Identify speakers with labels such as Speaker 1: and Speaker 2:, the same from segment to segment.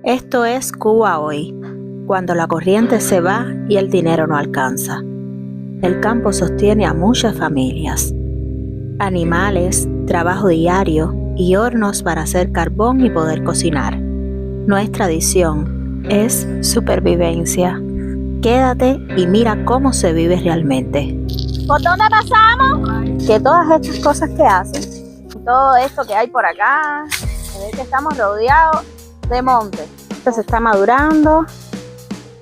Speaker 1: Esto es Cuba hoy, cuando la corriente se va y el dinero no alcanza. El campo sostiene a muchas familias. Animales, trabajo diario y hornos para hacer carbón y poder cocinar. No es tradición, es supervivencia. Quédate y mira cómo se vive realmente.
Speaker 2: ¿Por dónde pasamos? Que todas estas cosas que hacen, todo esto que hay por acá, es que estamos rodeados de monte. Esto se está madurando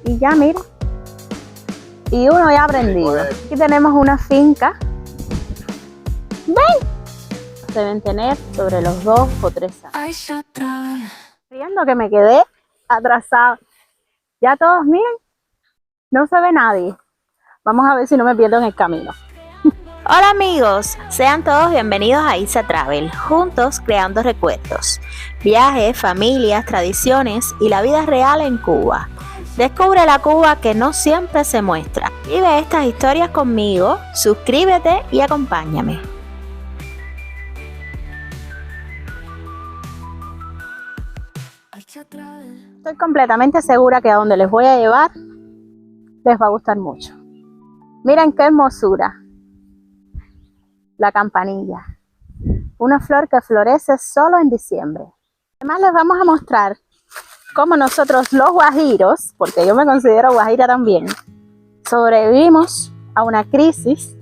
Speaker 2: y ya mira, y uno ya ha aprendido. Aquí tenemos una finca. ¡Ven! Se deben tener sobre los 2 o 3 años. Viendo que me quedé atrasada. Ya todos, miren, no se ve nadie. Vamos a ver si no me pierdo en el camino.
Speaker 1: Hola amigos, sean todos bienvenidos a Isa Travel, juntos creando recuerdos, viajes, familias, tradiciones y la vida real en Cuba. Descubre la Cuba que no siempre se muestra. Vive estas historias conmigo, suscríbete y acompáñame.
Speaker 2: Estoy completamente segura que a donde les voy a llevar les va a gustar mucho. Miren qué hermosura. La campanilla, una flor que florece solo en diciembre. Además les vamos a mostrar cómo nosotros los guajiros, porque yo me considero guajira también, sobrevivimos a una crisis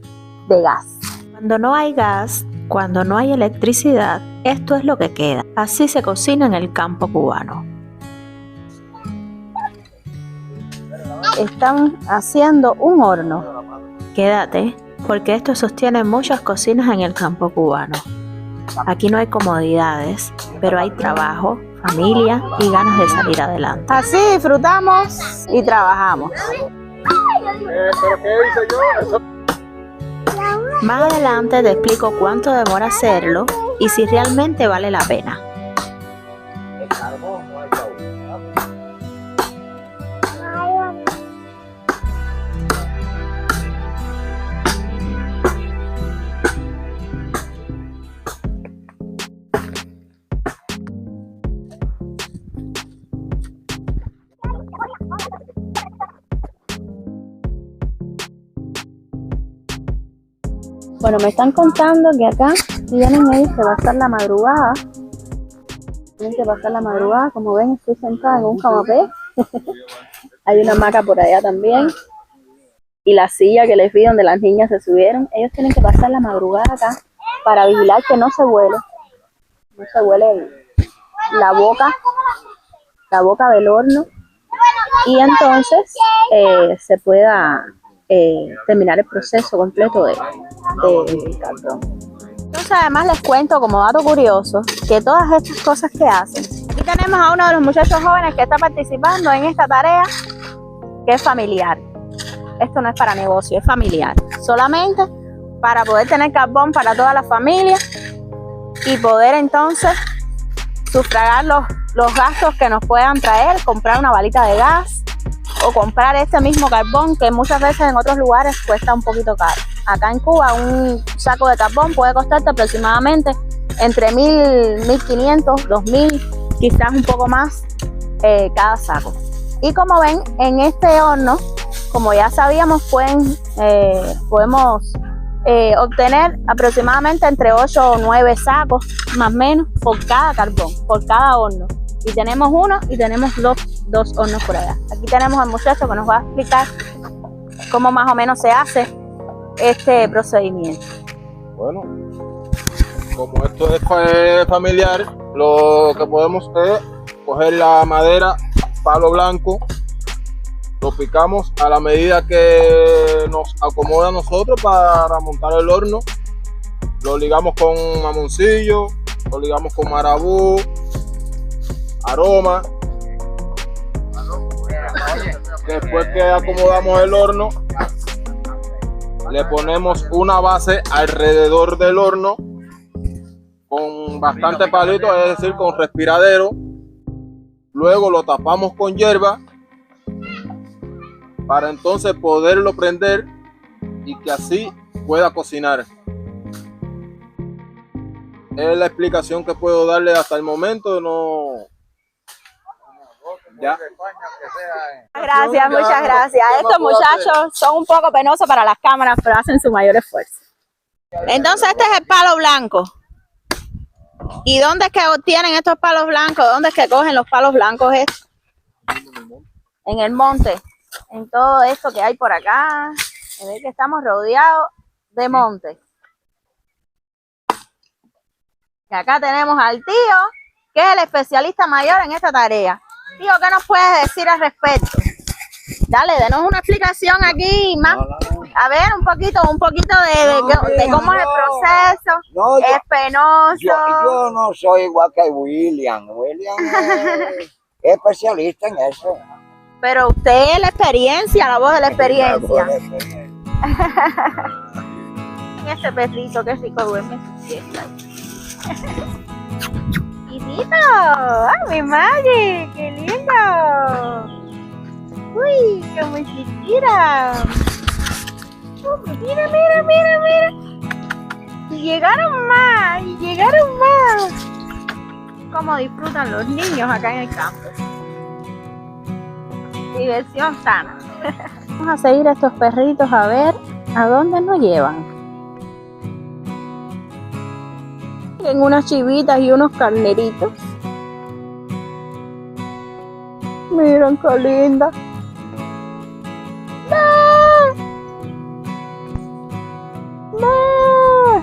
Speaker 2: de gas.
Speaker 1: Cuando no hay gas, cuando no hay electricidad, esto es lo que queda. Así se cocina en el campo cubano.
Speaker 2: Están haciendo un horno.
Speaker 1: Quédate, porque esto sostiene muchas cocinas en el campo cubano. Aquí no hay comodidades, pero hay trabajo, familia y ganas de salir adelante.
Speaker 2: Así disfrutamos y trabajamos.
Speaker 1: Más adelante te explico cuánto demora hacerlo y si realmente vale la pena.
Speaker 2: Bueno, me están contando que acá tienen ellos que pasar la madrugada. Tienen que pasar la madrugada. Como ven, estoy sentada en un canapé. Hay una hamaca por allá también. Y la silla que les vi donde las niñas se subieron. Ellos tienen que pasar la madrugada acá para vigilar que no se vuele. No se vuele la boca del horno. Y entonces se pueda terminar el proceso completo de carbón. Entonces además les cuento como dato curioso que todas estas cosas que hacen. Aquí tenemos a uno de los muchachos jóvenes que está participando en esta tarea que es familiar. Esto no es para negocio, es familiar. Solamente para poder tener carbón para toda la familia y poder entonces sufragar los gastos que nos puedan traer, comprar una balita de gas o comprar este mismo carbón que muchas veces en otros lugares cuesta un poquito caro. Acá en Cuba un saco de carbón puede costarte aproximadamente entre 1.000, 1.500, 2.000, quizás un poco más cada saco. Y como ven, en este horno, como ya sabíamos, podemos obtener aproximadamente entre 8 o 9 sacos, más o menos, por cada carbón, por cada horno. Y tenemos uno y tenemos dos hornos por allá. Aquí tenemos al muchacho que nos va a explicar cómo más o menos se hace este procedimiento.
Speaker 3: Bueno, como esto es familiar, lo que podemos es coger la madera, palo blanco, lo picamos a la medida que nos acomoda a nosotros para montar el horno. Lo ligamos con mamoncillo, lo ligamos con marabú, aroma. Después que acomodamos el horno, le ponemos una base alrededor del horno con bastante palito, es decir, con respiradero. Luego lo tapamos con hierba para entonces poderlo prender y que así pueda cocinar. Es la explicación que puedo darle hasta el momento. No Ya.
Speaker 2: Gracias, muchas gracias. Estos muchachos son un poco penosos para las cámaras, pero hacen su mayor esfuerzo.
Speaker 1: Entonces este es el palo blanco. ¿Y dónde es que obtienen estos palos blancos? ¿Dónde es que cogen los palos blancos estos? En el monte. En todo esto que hay por acá. En el que estamos rodeados de monte. Y acá tenemos al tío, que es el especialista mayor en esta tarea. Tío, ¿qué nos puedes decir al respecto? Dale, denos una explicación aquí más. A ver, un poquito de cómo es el proceso.
Speaker 4: No,
Speaker 1: es penoso.
Speaker 4: yo no soy igual que William. William es especialista en eso.
Speaker 1: Pero usted es la experiencia, la voz de la experiencia. Este perrito, qué rico duerme en su fiesta. ¡Quitito! ¡Ay, mi madre! ¡Qué lindo! ¡Uy, qué muy chiquita! ¡Mira, mira, mira, mira! ¡Y llegaron más! ¡Y llegaron más! ¿Cómo disfrutan los niños acá en el campo? Diversión sana. Vamos a seguir a estos perritos a ver a dónde nos llevan. En unas chivitas y unos carneritos. Miren qué linda. ¡No! ¡No!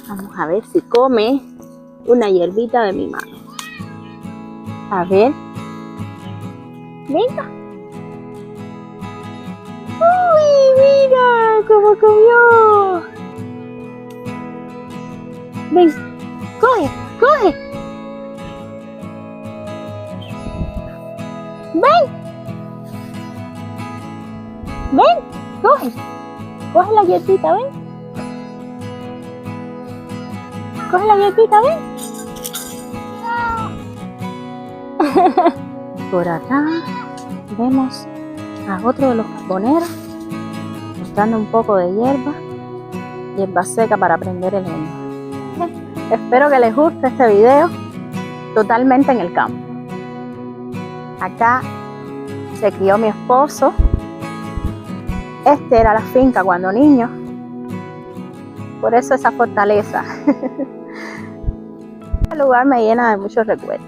Speaker 1: Vamos a ver si come una hierbita de mi mano. A ver. Venga. ¡Uy, mira cómo comió! Ven, coge, coge. Ven. Ven, coge. Coge la hierbita, ven. Coge la hierbita, ven. Por acá vemos a otro de los carboneros buscando un poco de hierba seca para prender el leño. Espero que les guste este video totalmente en el campo. Acá se crió mi esposo. Este era la finca cuando niño. Por eso esa fortaleza. Este lugar me llena de muchos recuerdos.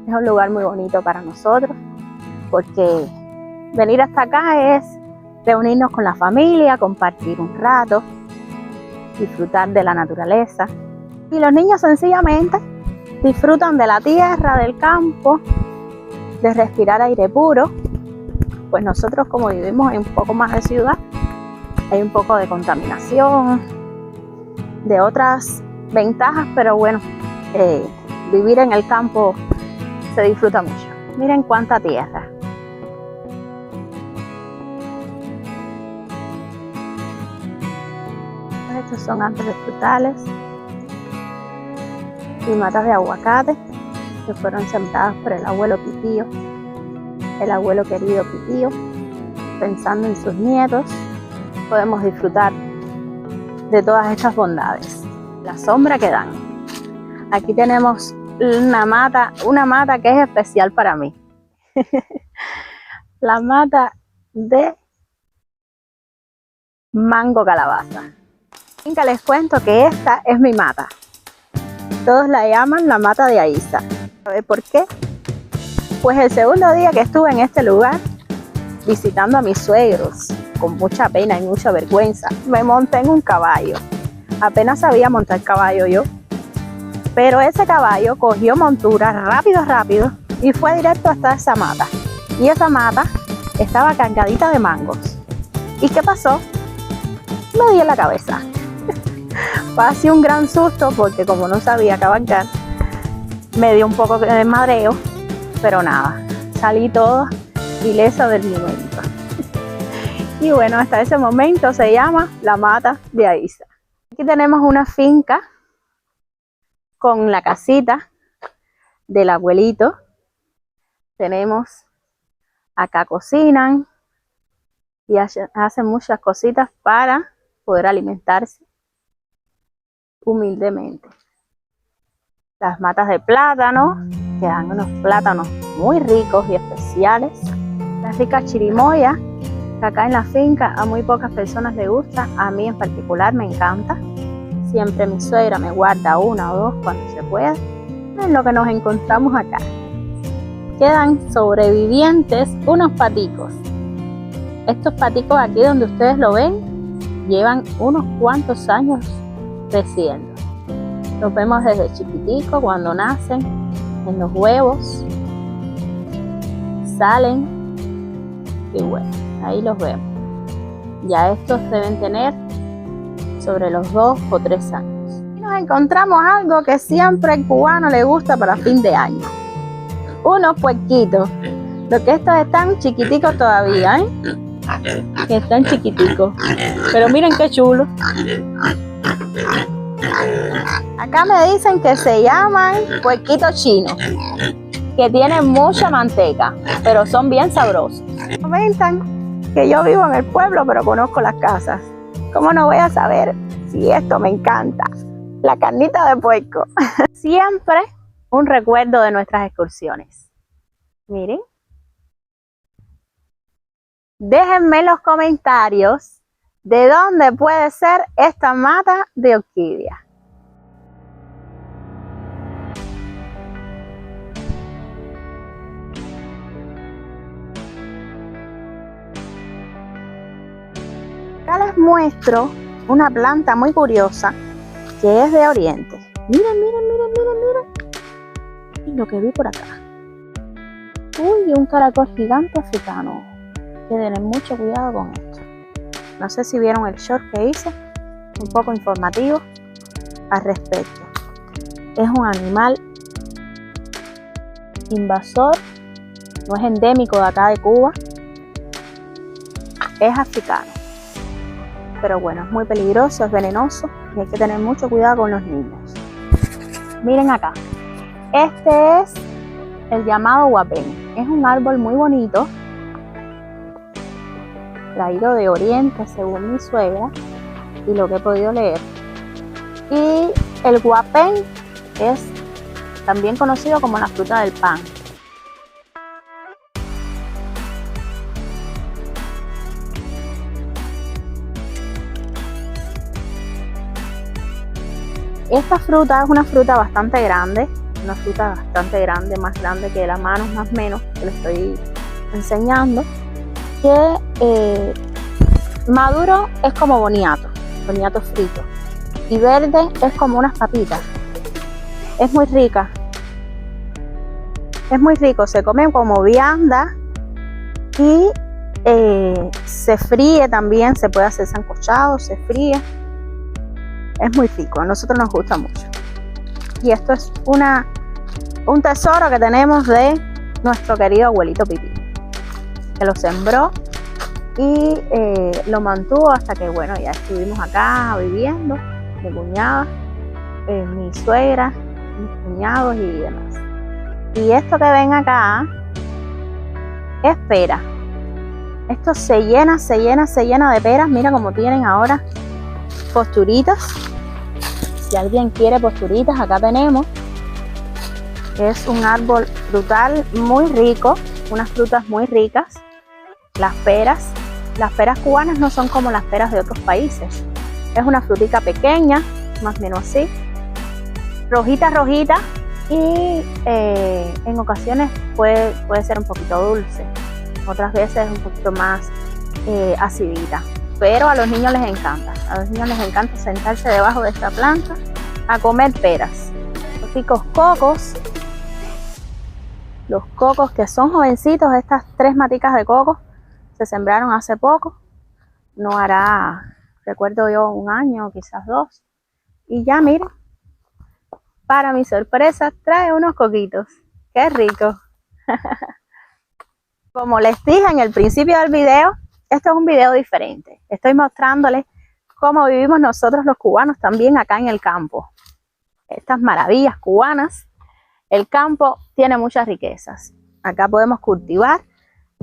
Speaker 1: Es un lugar muy bonito para nosotros porque venir hasta acá es reunirnos con la familia, compartir un rato, disfrutar de la naturaleza. Y los niños sencillamente disfrutan de la tierra, del campo, de respirar aire puro. Pues nosotros, como vivimos en un poco más de ciudad, hay un poco de contaminación, de otras ventajas, pero bueno, vivir en el campo se disfruta mucho. Miren cuánta tierra. Estos son árboles frutales y matas de aguacate que fueron sembradas por el abuelo Pitío, el abuelo querido Pitío. Pensando en sus nietos, podemos disfrutar de todas estas bondades, la sombra que dan. Aquí tenemos una mata que es especial para mí. La mata de mango calabaza. Les cuento que esta es mi mata. Todos la llaman la mata de Aiza. ¿Sabe por qué? Pues el segundo día que estuve en este lugar, visitando a mis suegros, con mucha pena y mucha vergüenza, me monté en un caballo. Apenas sabía montar caballo yo. Pero ese caballo cogió montura rápido y fue directo hasta esa mata. Y esa mata estaba cargadita de mangos. ¿Y qué pasó? Me dio en la cabeza. Pasé un gran susto porque como no sabía cabalgar, me dio un poco de mareo, pero nada, salí toda ilesa del momento. Y bueno, hasta ese momento se llama la mata de Aiza. Aquí tenemos una finca con la casita del abuelito. Tenemos acá cocinan y hacen muchas cositas para poder alimentarse humildemente. Las matas de plátano,
Speaker 2: quedan unos plátanos muy ricos y especiales. La rica chirimoya, que acá en la finca a muy pocas personas les gusta, a mí en particular me encanta. Siempre mi suegra me guarda una o dos cuando se puede. Es lo que nos encontramos acá. Quedan sobrevivientes unos paticos. Estos paticos aquí donde ustedes lo ven, llevan unos cuantos años creciendo. Los vemos desde chiquitico cuando nacen, en los huevos, salen y bueno, ahí los vemos. Ya estos deben tener sobre los 2 o 3 años. Y nos encontramos algo que siempre al cubano le gusta para fin de año. Unos puerquitos. Lo que estos están chiquiticos todavía, ¿eh? Que están chiquiticos. Pero miren qué chulo. Acá me dicen que se llaman puerquitos chinos, que tienen mucha manteca, pero son bien sabrosos. Comentan que yo vivo en el pueblo, pero conozco las casas. ¿Cómo no voy a saber si esto me encanta? La carnita de puerco. Siempre un recuerdo de nuestras excursiones. Miren. Déjenme en los comentarios de dónde puede ser esta mata de orquídea. Acá les muestro una planta muy curiosa que es de Oriente. Miren, miren, miren, miren, miren. Y lo que vi por acá. Uy, un caracol gigante africano. Hay que tener mucho cuidado con esto. No sé si vieron el short que hice, un poco informativo al respecto. Es un animal invasor, no es endémico de acá de Cuba, es africano. Pero bueno, es muy peligroso, es venenoso y hay que tener mucho cuidado con los niños. Miren acá, este es el llamado guapén. Es un árbol muy bonito, traído de Oriente según mi suegra y lo que he podido leer. Y el guapén es también conocido como la fruta del pan. Esta fruta es una fruta bastante grande, más grande que las manos más o menos, que les estoy enseñando, que maduro es como boniato frito, y verde es como unas papitas. Es muy rica, es muy rico, se come como vianda y se fríe también, se puede hacer sancochado, se fríe. Es muy rico, a nosotros nos gusta mucho. Y esto es un tesoro que tenemos de nuestro querido abuelito Pipí, que lo sembró y lo mantuvo hasta que, bueno, ya estuvimos acá viviendo, mi cuñada, mi suegra, mis cuñados y demás. Y esto que ven acá es pera. Esto se llena de peras. Mira cómo tienen ahora posturitas. Si alguien quiere posturitas, acá tenemos. Es un árbol frutal muy rico, unas frutas muy ricas. Las peras cubanas no son como las peras de otros países. Es una frutica pequeña, más o menos así, rojita y en ocasiones puede ser un poquito dulce, otras veces un poquito más acidita. Pero a los niños les encanta. A los niños les encanta sentarse debajo de esta planta a comer peras. Los ricos cocos. Los cocos que son jovencitos, estas 3 maticas de coco se sembraron hace poco. No hará, recuerdo yo, 1 año, quizás 2. Y ya miren, para mi sorpresa, trae unos coquitos. ¡Qué rico! Como les dije en el principio del video, esto es un video diferente. Estoy mostrándoles cómo vivimos nosotros los cubanos también acá en el campo. Estas maravillas cubanas. El campo tiene muchas riquezas. Acá podemos cultivar,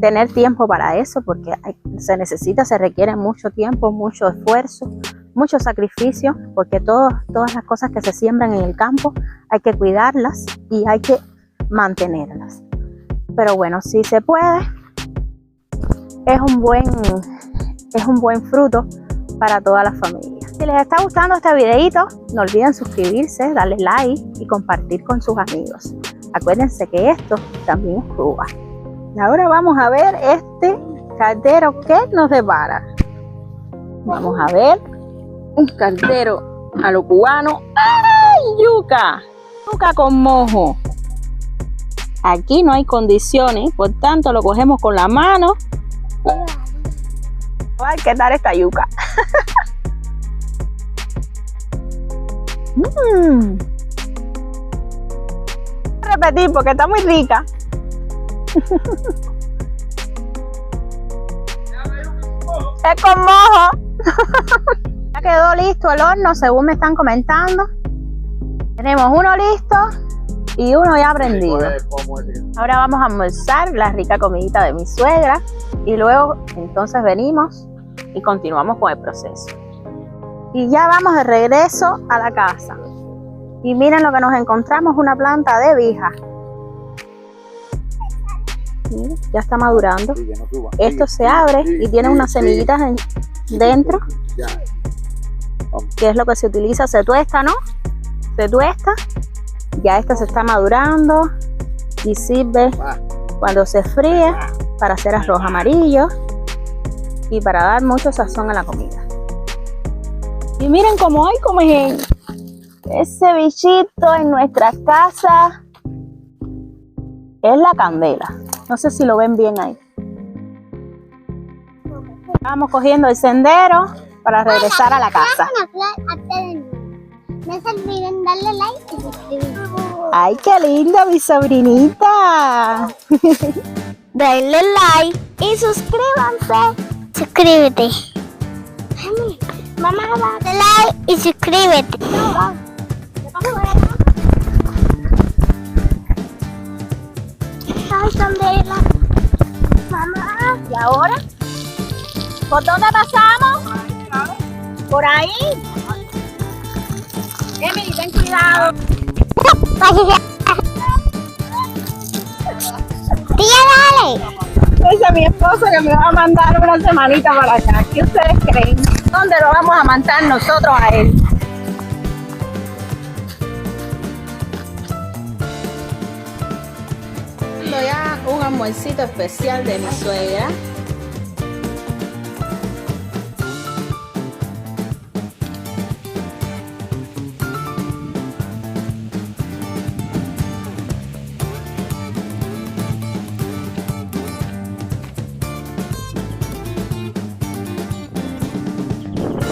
Speaker 2: tener tiempo para eso porque se requiere mucho tiempo, mucho esfuerzo, mucho sacrificio, porque todas las cosas que se siembran en el campo hay que cuidarlas y hay que
Speaker 1: mantenerlas. Pero bueno, si se puede, es un buen fruto para toda la familia. Si les está gustando este videito, no olviden suscribirse, darle like y compartir con sus amigos. Acuérdense que esto también es Cuba. Y ahora vamos a ver este caldero que nos depara. Vamos a ver un caldero a lo cubano. ¡Ay, yuca! Yuca con mojo. Aquí no hay condiciones, por tanto lo cogemos con la mano. Ay, ¿qué tal esta yuca? Repetir porque está muy rica. Es con mojo. Ya quedó listo el horno según me están comentando. Tenemos uno listo y uno ya prendido. Ahora vamos a almorzar la rica comidita de mi suegra y luego entonces venimos y continuamos con el proceso. Y ya vamos de regreso a la casa. Y miren lo que nos encontramos, una planta de vija. Miren, ya está madurando. Esto se abre y tiene unas semillitas dentro, que es lo que se utiliza, se tuesta, ¿no? Se tuesta. Ya esta se está madurando y sirve cuando se fríe para hacer arroz amarillo y para dar mucho sazón a la comida. Y miren cómo hoy comen ese bichito en nuestra casa. Es la candela. No sé si lo ven bien ahí. Vamos cogiendo el sendero para regresar a la casa.
Speaker 5: No se olviden darle like y suscribirse.
Speaker 1: ¡Ay, qué linda mi sobrinita!
Speaker 5: Denle like y suscríbanse. Suscríbete. Mamá, dale like y suscríbete. Ay, candela. Mamá.
Speaker 1: ¿Y ahora? ¿Por dónde pasamos? ¿Por ahí? Emily, ten cuidado.
Speaker 5: Tía, dale.
Speaker 1: Dice mi esposo que me va a mandar una semanita para acá. ¿Qué ustedes creen? ¿Dónde lo vamos a mandar nosotros a él? Ya un almuercito especial de mi suegra.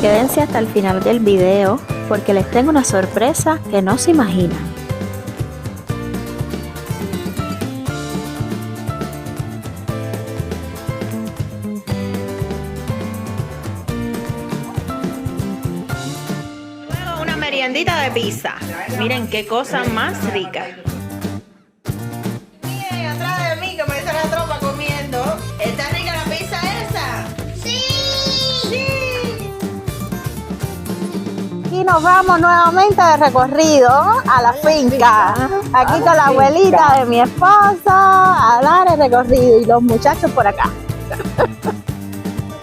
Speaker 1: Quédense hasta el final del video porque les tengo una sorpresa que no se imaginan. Luego una meriendita de pizza. Miren qué cosa más rica. Miren atrás de mí que me dice la tropa comiendo. ¿Está rica la pizza esa? Y nos vamos nuevamente de recorrido a la finca. Aquí con la abuelita de mi esposa a dar el recorrido y los muchachos por acá.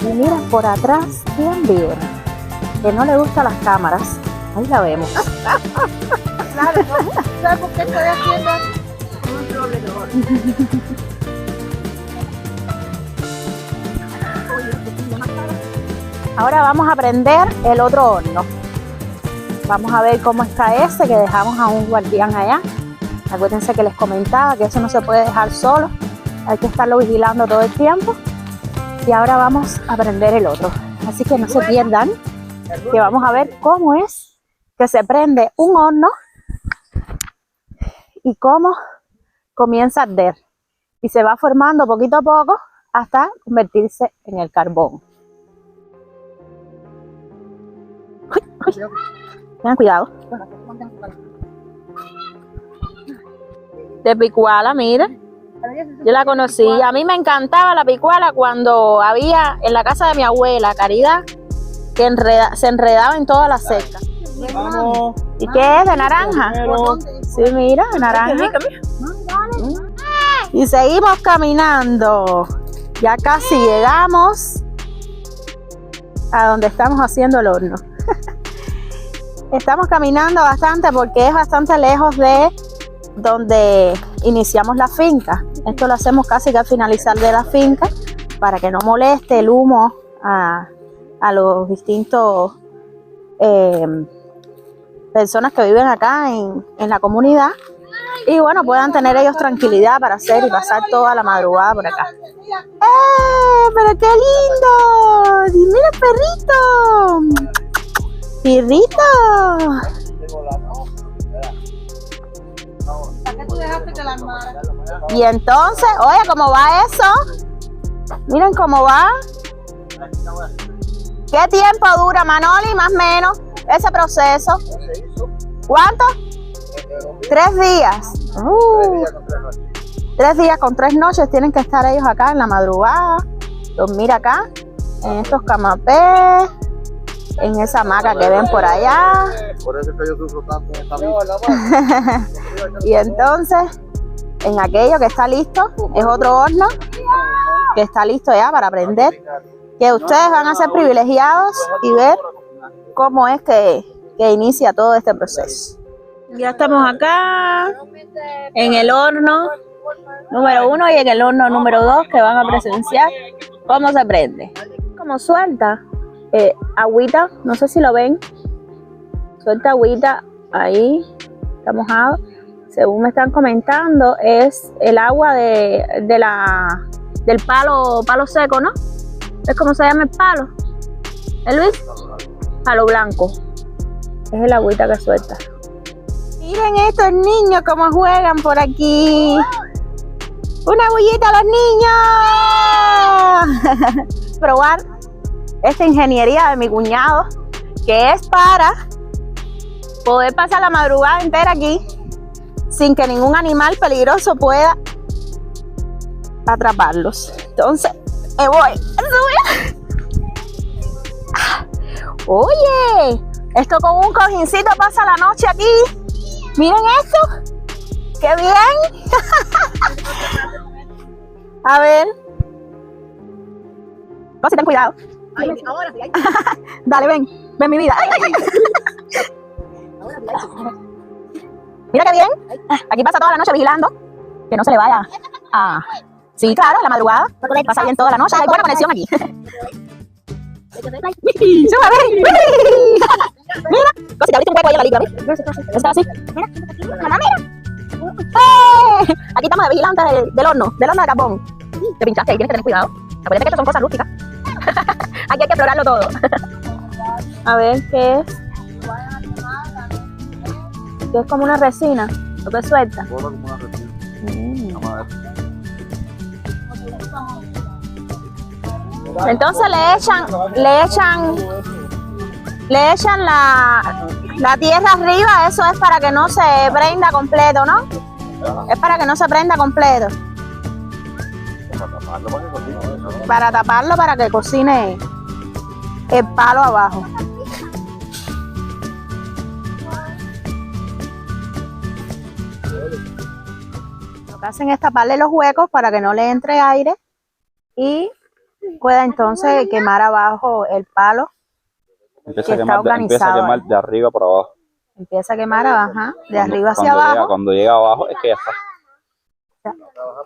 Speaker 1: Y miren por atrás, ¿quién vive? Que no le gustan las cámaras. Ahí la vemos.
Speaker 2: Claro, ¿no? ¿Sabes por qué estoy haciendo un proveedor?
Speaker 1: Ahora vamos a prender el otro horno. Vamos a ver cómo está ese que dejamos a un guardián allá. Acuérdense que les comentaba que eso no se puede dejar solo. Hay que estarlo vigilando todo el tiempo. Y ahora vamos a prender el otro. Así que no se pierdan, que vamos a ver cómo es que se prende un horno y cómo comienza a arder. Y se va formando poquito a poco hasta convertirse en el carbón. Uy, uy. Tengan cuidado. De picuala, miren. Yo la conocí. A mí me encantaba la picuala cuando había en la casa de mi abuela, Caridad, que se enredaba en toda la seca.
Speaker 3: Vamos.
Speaker 1: ¿Y qué es? ¿De naranja? Sí, mira, de naranja. Y seguimos caminando. Ya casi llegamos a donde estamos haciendo el horno. Estamos caminando bastante porque es bastante lejos de donde iniciamos la finca. Esto lo hacemos casi que al finalizar de la finca para que no moleste el humo a los distintos personas que viven acá en la comunidad. Y bueno, puedan tener ellos tranquilidad para hacer y pasar toda la madrugada por acá. ¡Pero qué lindo! ¡Y mira el perrito! ¡Pirrito! Y entonces, oye, ¿cómo va eso? Miren cómo va. ¿Qué tiempo dura, Manoli, más o menos, ese proceso? ¿Cuánto? 3 días. 3 días con 3 noches tienen que estar ellos acá en la madrugada, dormir acá, en estos camapés, en esa hamaca que ven por allá.
Speaker 3: Por eso es que yo sufro tanto en esta vida.
Speaker 1: Y entonces, en aquello que está listo, es otro horno que está listo ya para prender, que ustedes van a ser privilegiados y ver cómo es que inicia todo este proceso. Ya estamos acá en el horno número 1 y en el horno número 2 que van a presenciar cómo se prende. Como suelta agüita, no sé si lo ven, suelta agüita ahí, está mojado. Según me están comentando, es el agua del palo seco, ¿no? ¿Es como se llama el palo? Luis? Palo blanco. Es el agüita que suelta. Miren estos niños cómo juegan por aquí. ¡Una bullita a los niños! Probar esta ingeniería de mi cuñado, que es para poder pasar la madrugada entera aquí sin que ningún animal peligroso pueda atraparlos. Entonces, me voy a subir. Oye, esto con un cojincito pasa la noche aquí. Miren esto. ¡Qué bien! A ver. Rosy, ten cuidado. Ay, ahora sí, dale, ven mi vida. Mira qué bien. Aquí pasa toda la noche vigilando que no se le vaya a... Sí, claro, en la madrugada. Pasa bien toda la noche. Hay buena conexión aquí. Mira, Rosy, te abriste un hueco ahí en la liga, ¿ves? Está así. Mira, mamá, mira. Aquí estamos de vigilantes del horno de carbón. Te pinchaste ahí, tienes que tener cuidado. Acuérdate que estas son cosas rústicas. Aquí hay que explorarlo todo. A ver qué es. Que es como una resina, lo que suelta. Entonces le echan la tierra arriba. Eso es para que no se prenda completo, ¿no? Es para que no se prenda completo. Para taparlo, para que cocine el palo abajo. Lo que hacen es taparle los huecos para que no le entre aire y pueda entonces quemar abajo el palo.
Speaker 6: Empieza a quemar de arriba para abajo.
Speaker 1: Empieza a quemar de arriba hacia abajo.
Speaker 6: Cuando llega abajo es que ya está.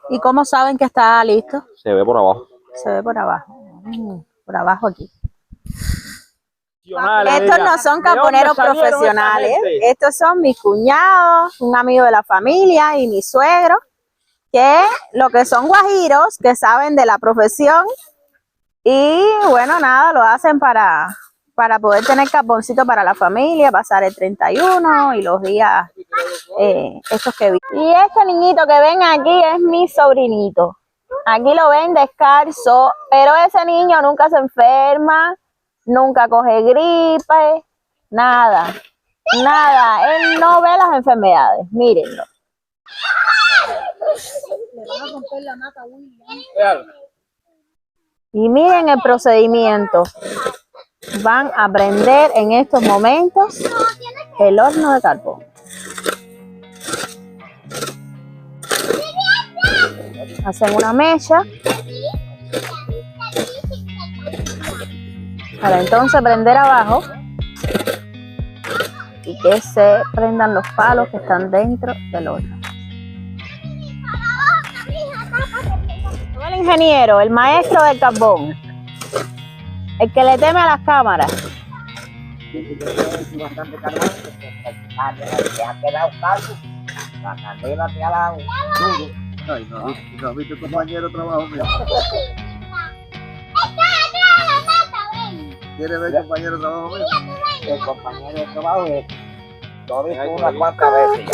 Speaker 1: ¿Y cómo saben que está listo?
Speaker 6: Se ve por abajo.
Speaker 1: Se ve por abajo. Por abajo aquí. Estos no son camponeros profesionales. Estos son mis cuñados, un amigo de la familia y mi suegro, que lo que son guajiros, que saben de la profesión. Y bueno, nada, lo hacen para poder tener carboncito para la familia, pasar el 31 y los días estos que vi. Y este niñito que ven aquí es mi sobrinito. Aquí lo ven descalzo, pero ese niño nunca se enferma, nunca coge gripe, nada, nada. Él no ve las enfermedades, mírenlo. Y miren el procedimiento. Van a prender en estos momentos el horno de carbón.
Speaker 2: Hacen una mecha para entonces prender abajo y que se prendan los palos que están dentro del horno. El ingeniero, el maestro del carbón, el que le teme a las cámaras.
Speaker 4: Bastante carbón, te ha quedado caldo. La candela te ha dado duro.
Speaker 3: Ay, no, viste compañero de trabajo mío. ¿Quieres ver compañero de trabajo mío?
Speaker 4: El compañero de trabajo es. Lo he visto unas cuantas veces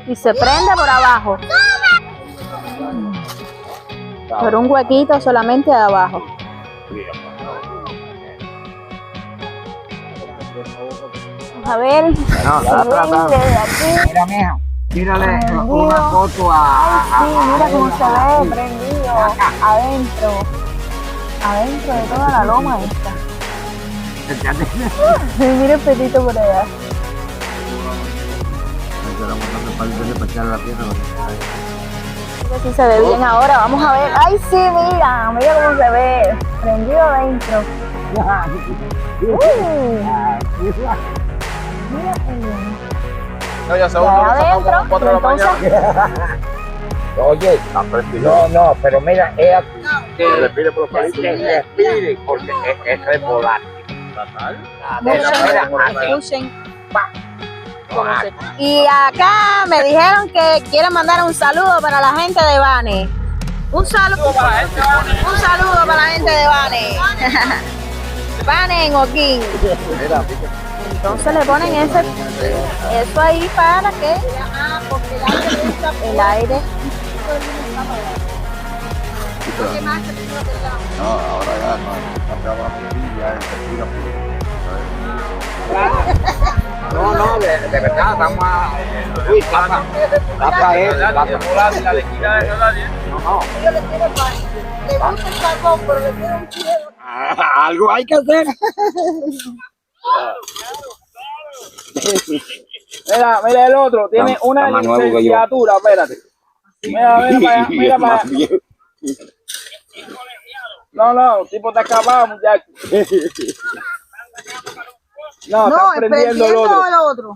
Speaker 2: Y se prende por abajo. Por un huequito solamente de abajo. Vamos a ver.
Speaker 4: No, mira, mijo. Tírale una foto a.
Speaker 2: Sí, mira cómo se ve prendido adentro de toda la loma esta. Mira el petito por allá. Sí se ve bien ahora, vamos a ver. Ay, sí, mira cómo se ve, prendido adentro. Mira
Speaker 3: No, ya se
Speaker 2: y
Speaker 3: uno
Speaker 2: allá
Speaker 3: lo sacamos a las 4 de la mañana.
Speaker 4: Oye, no, pero mira, es aquí.
Speaker 3: Que respire por los palitos.
Speaker 4: Que respire, porque es volátil.
Speaker 2: escuchen. Y acá me dijeron que quieren mandar un saludo para la gente de Bane. Un saludo para la gente de Bane. Bane en Oquín. Entonces le ponen eso ahí para que el aire.
Speaker 3: No, ahora ya no,
Speaker 4: No, de verdad, estamos a. Uy, tapa eso,
Speaker 3: la lequina de nadie.
Speaker 4: No.
Speaker 5: Yo le quiero pan. Le gusta el carbón, pero le quiero un kilo.
Speaker 4: Algo hay que hacer.
Speaker 7: Mira el otro, tiene una licenciatura, espérate. Mira para allá. No, el tipo está acabado, muchacho. No, está prendiendo el otro.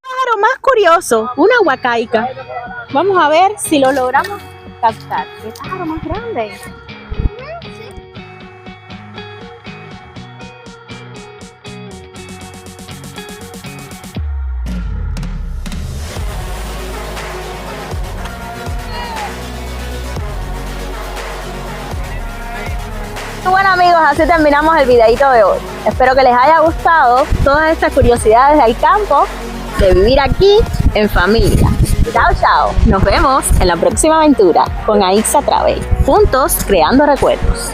Speaker 2: Pájaro más curioso, una huacaica. Vamos a ver si lo logramos captar. ¿Qué pájaro más grande? Bueno amigos, así terminamos el videito de hoy. Espero que les haya gustado todas estas curiosidades del campo, de vivir aquí en familia. Chao. Nos vemos en la próxima aventura con Aixa Travel. Juntos creando recuerdos.